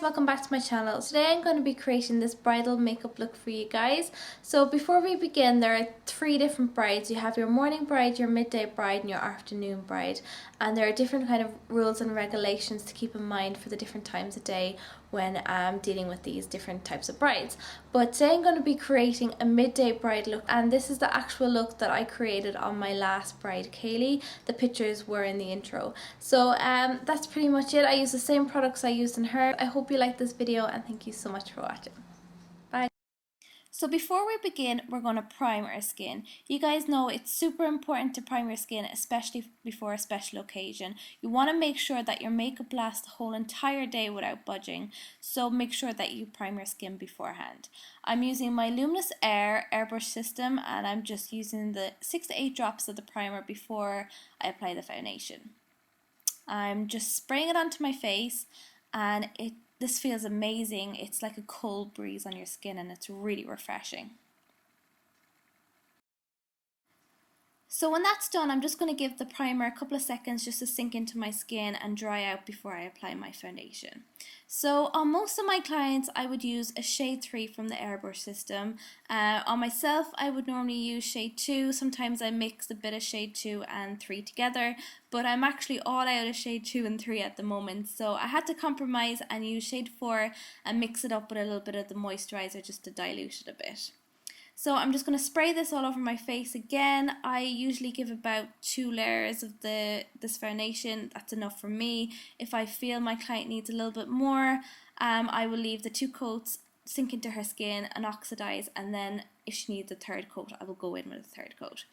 welcome back to my channel. Today I'm going to be creating this bridal makeup look for you guys. So before we begin, there are 3 different brides. You have your morning bride, your midday bride and your afternoon bride, and there are different kind of rules and regulations to keep in mind for the different times of day when dealing with these different types of brides. But today I'm going to be creating a midday bride look, and this is the actual look that I created on my last bride, Kaylee. The pictures were in the intro. So that's pretty much it. I use the same products I used in her. I hope you like this video and thank you so much for watching. Bye. So before we begin, we're going to prime our skin. You guys know it's super important to prime your skin, especially before a special occasion. You want to make sure that your makeup lasts the whole entire day without budging, so make sure that you prime your skin beforehand. I'm using my Luminess Airbrush system, and I'm just using the 6 to 8 drops of the primer before I apply the foundation. I'm just spraying it onto my face, and this feels amazing. It's like a cold breeze on your skin and it's really refreshing. So when that's done, I'm just going to give the primer a couple of seconds just to sink into my skin and dry out before I apply my foundation. So on most of my clients, I would use a shade 3 from the Airbrush system. On myself, I would normally use shade 2. Sometimes I mix a bit of shade 2 and 3 together, but I'm actually all out of shade 2 and 3 at the moment. So I had to compromise and use shade 4 and mix it up with a little bit of the moisturizer just to dilute it a bit. So I'm just going to spray this all over my face again. I usually give about 2 layers of this foundation. That's enough for me. If I feel my client needs a little bit more, I will leave the 2 coats sink into her skin and oxidize, and then if she needs a 3rd coat, I will go in with a 3rd coat.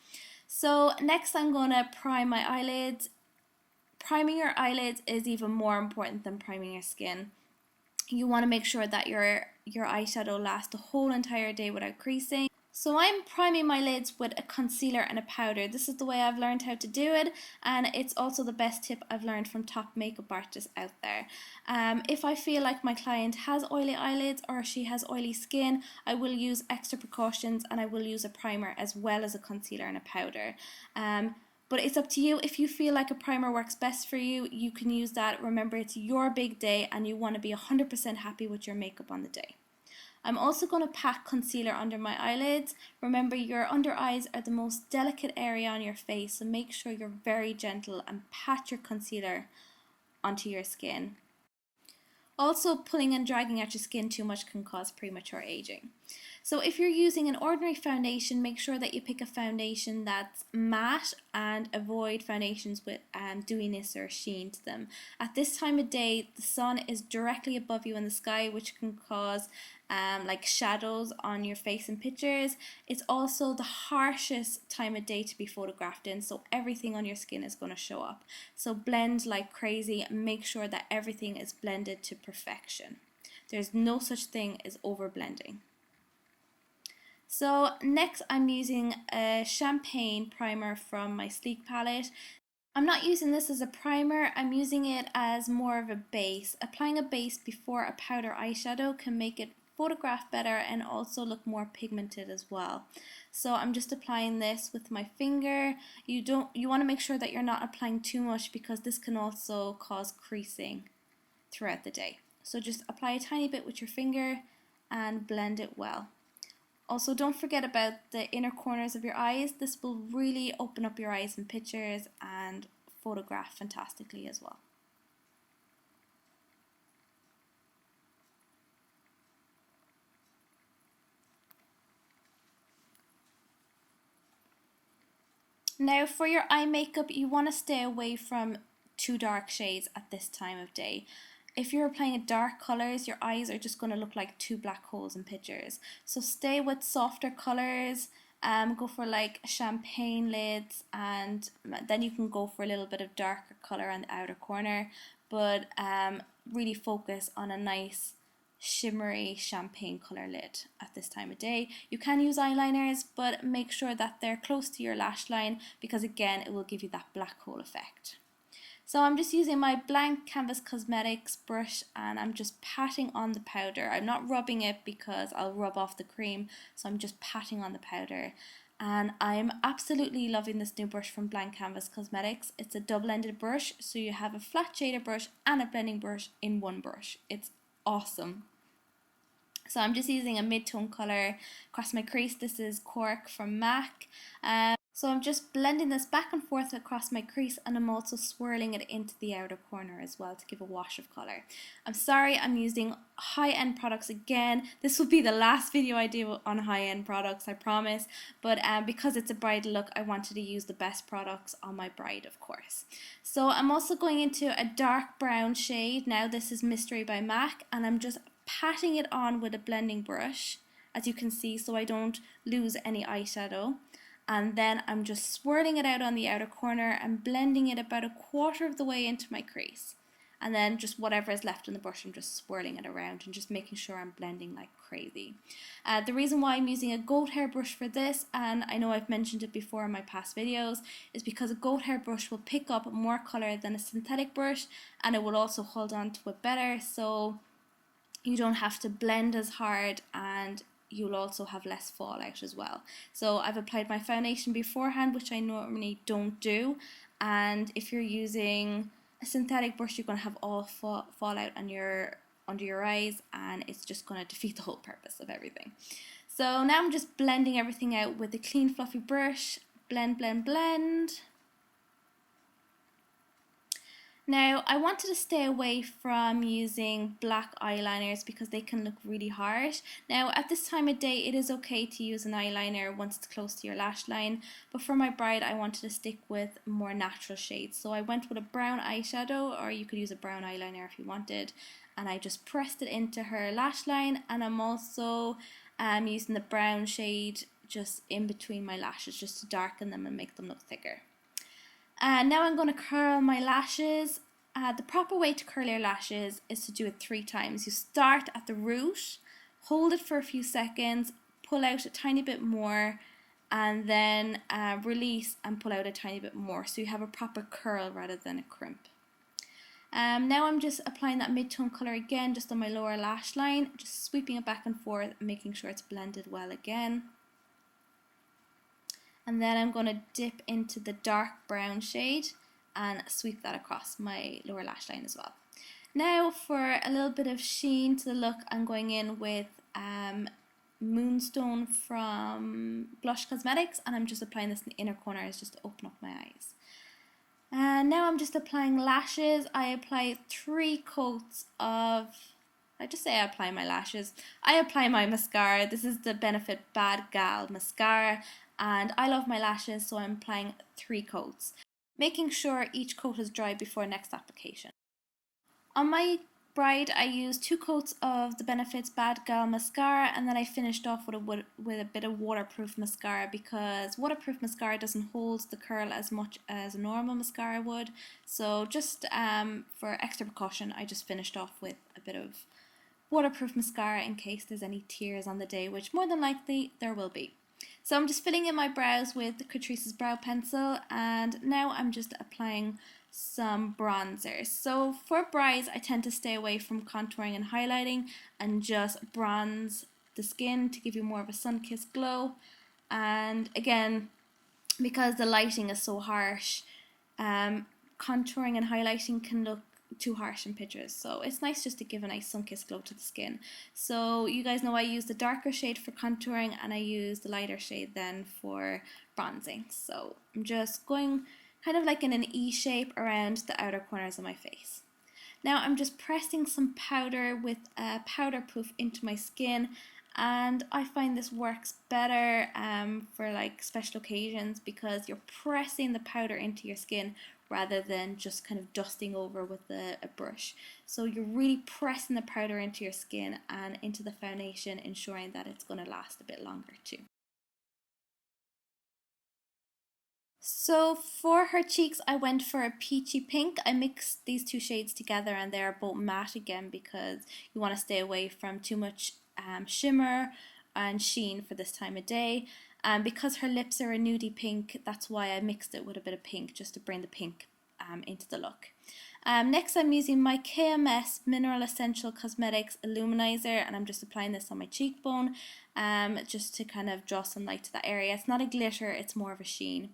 So next I'm going to prime my eyelids. Priming your eyelids is even more important than priming your skin. You want to make sure that your eyeshadow lasts the whole entire day without creasing. So I'm priming my lids with a concealer and a powder. This is the way I've learned how to do it, and it's also the best tip I've learned from top makeup artists out there. If I feel like my client has oily eyelids or she has oily skin, I will use extra precautions and I will use a primer as well as a concealer and a powder. But it's up to you. If you feel like a primer works best for you, you can use that. Remember, it's your big day and you want to be 100% happy with your makeup on the day. I'm also going to pack concealer under my eyelids. Remember, your under eyes are the most delicate area on your face, so make sure you're very gentle and pat your concealer onto your skin. Also, pulling and dragging at your skin too much can cause premature aging. So if you're using an ordinary foundation, make sure that you pick a foundation that's matte and avoid foundations with dewiness or sheen to them. At this time of day, the sun is directly above you in the sky, which can cause like shadows on your face in pictures. It's also the harshest time of day to be photographed in, so everything on your skin is going to show up. So blend like crazy and make sure that everything is blended to perfection. There's no such thing as over blending. So next I'm using a champagne primer from my Sleek palette. I'm not using this as a primer, I'm using it as more of a base. Applying a base before a powder eyeshadow can make it photograph better and also look more pigmented as well. So I'm just applying this with my finger. You want to make sure that you're not applying too much because this can also cause creasing throughout the day. So just apply a tiny bit with your finger and blend it well. Also, don't forget about the inner corners of your eyes. This will really open up your eyes in pictures and photograph fantastically as well. Now for your eye makeup, you want to stay away from too dark shades at this time of day. If you're applying dark colours, your eyes are just going to look like 2 black holes in pictures. So stay with softer colours, go for like champagne lids, and then you can go for a little bit of darker colour on the outer corner, but really focus on a nice shimmery champagne colour lid at this time of day. You can use eyeliners, but make sure that they're close to your lash line because again it will give you that black hole effect. So I'm just using my blank Canvas Cosmetics brush and I'm just patting on the powder. I'm not rubbing it because I'll rub off the cream, so I'm just patting on the powder. And I'm absolutely loving this new brush from Blank Canvas Cosmetics. It's a double-ended brush, so you have a flat shader brush and a blending brush in one brush. It's awesome. So I'm just using a mid-tone colour across my crease. This is Cork from MAC. So I'm just blending this back and forth across my crease, and I'm also swirling it into the outer corner as well to give a wash of colour. I'm sorry I'm using high-end products again. This will be the last video I do on high-end products, I promise. But because it's a bridal look, I wanted to use the best products on my bride, of course. So I'm also going into a dark brown shade. Now this is Mystery by MAC, and I'm just patting it on with a blending brush, as you can see, so I don't lose any eyeshadow. And then I'm just swirling it out on the outer corner and blending it about a quarter of the way into my crease. And then just whatever is left in the brush, I'm just swirling it around and just making sure I'm blending like crazy. The reason why I'm using a goat hair brush for this, and I know I've mentioned it before in my past videos, is because a goat hair brush will pick up more colour than a synthetic brush, and it will also hold on to it better, so you don't have to blend as hard, and you'll also have less fallout as well. So I've applied my foundation beforehand, which I normally don't do, and if you're using a synthetic brush, you're going to have all fallout on under your eyes, and it's just going to defeat the whole purpose of everything. So now I'm just blending everything out with a clean fluffy brush. Blend, blend, blend. Now, I wanted to stay away from using black eyeliners because they can look really harsh. Now, at this time of day, it is okay to use an eyeliner once it's close to your lash line, but for my bride, I wanted to stick with more natural shades. So I went with a brown eyeshadow, or you could use a brown eyeliner if you wanted, and I just pressed it into her lash line, and I'm also using the brown shade just in between my lashes just to darken them and make them look thicker. Now I'm going to curl my lashes. The proper way to curl your lashes is to do it 3 times. You start at the root, hold it for a few seconds, pull out a tiny bit more, and then release and pull out a tiny bit more, so you have a proper curl rather than a crimp. Now I'm just applying that mid-tone colour again just on my lower lash line, just sweeping it back and forth and making sure it's blended well again. And then I'm going to dip into the dark brown shade and sweep that across my lower lash line as well. Now for a little bit of sheen to the look, I'm going in with Moonstone from Blush Cosmetics, and I'm just applying this in the inner corners just to open up my eyes. And now I'm just applying lashes. I apply 3 coats of... I just say I apply my lashes. I apply my mascara. This is the Benefit Bad Gal mascara, and I love my lashes, so I'm applying 3 coats, making sure each coat is dry before next application. On my bride, I used 2 coats of the Benefit's Bad Gal mascara, and then I finished off with a bit of waterproof mascara, because waterproof mascara doesn't hold the curl as much as a normal mascara would. So just for extra precaution, I just finished off with a bit of waterproof mascara in case there's any tears on the day, which more than likely there will be. So I'm just filling in my brows with Catrice's brow pencil, and now I'm just applying some bronzers. So for brides, I tend to stay away from contouring and highlighting and just bronze the skin to give you more of a sun-kissed glow. And again, because the lighting is so harsh, contouring and highlighting can look too harsh in pictures, so it's nice just to give a nice sun-kissed glow to the skin. So you guys know I use the darker shade for contouring, and I use the lighter shade then for bronzing. So I'm just going kind of like in an E shape around the outer corners of my face. Now I'm just pressing some powder with a powder poof into my skin, and I find this works better for like special occasions, because you're pressing the powder into your skin rather than just kind of dusting over with a brush. So you're really pressing the powder into your skin and into the foundation, ensuring that it's going to last a bit longer too. So for her cheeks, I went for a peachy pink. I mixed these 2 shades together, and they're both matte again, because you want to stay away from too much shimmer and sheen for this time of day. Because her lips are a nudie pink, that's why I mixed it with a bit of pink, just to bring the pink into the look. Next, I'm using my KMS Mineral Essential Cosmetics Luminizer, and I'm just applying this on my cheekbone just to kind of draw some light to that area. It's not a glitter, it's more of a sheen.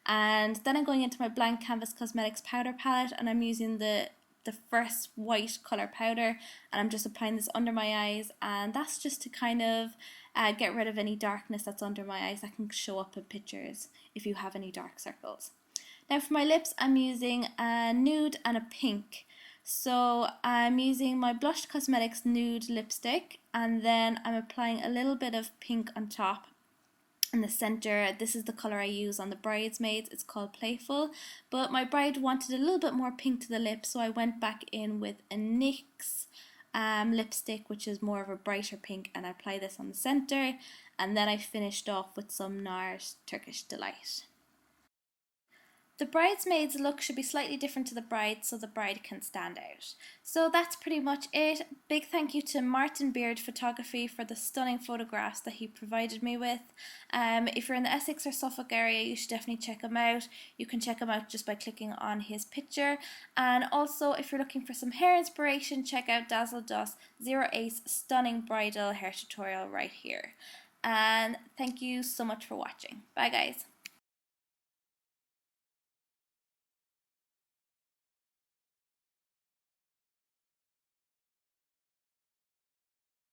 And then I'm going into my Blank Canvas Cosmetics Powder Palette, and I'm using the the first white colour powder, and I'm just applying this under my eyes, and that's just to kind of get rid of any darkness that's under my eyes that can show up in pictures if you have any dark circles. Now for my lips, I'm using a nude and a pink. So I'm using my Blush Cosmetics nude lipstick, and then I'm applying a little bit of pink on top in the center. This is the color I use on the Bridesmaids. It's called Playful, but my bride wanted a little bit more pink to the lips, so I went back in with a NYX lipstick, which is more of a brighter pink, and I apply this on the center, and then I finished off with some NARS Turkish Delight. The bridesmaid's look should be slightly different to the bride so the bride can stand out. So that's pretty much it. Big thank you to Martin Beard Photography for the stunning photographs that he provided me with. If you're in the Essex or Suffolk area, you should definitely check him out. You can check him out just by clicking on his picture. And also, if you're looking for some hair inspiration, check out Dazzledust08's stunning bridal hair tutorial right here. And thank you so much for watching. Bye guys.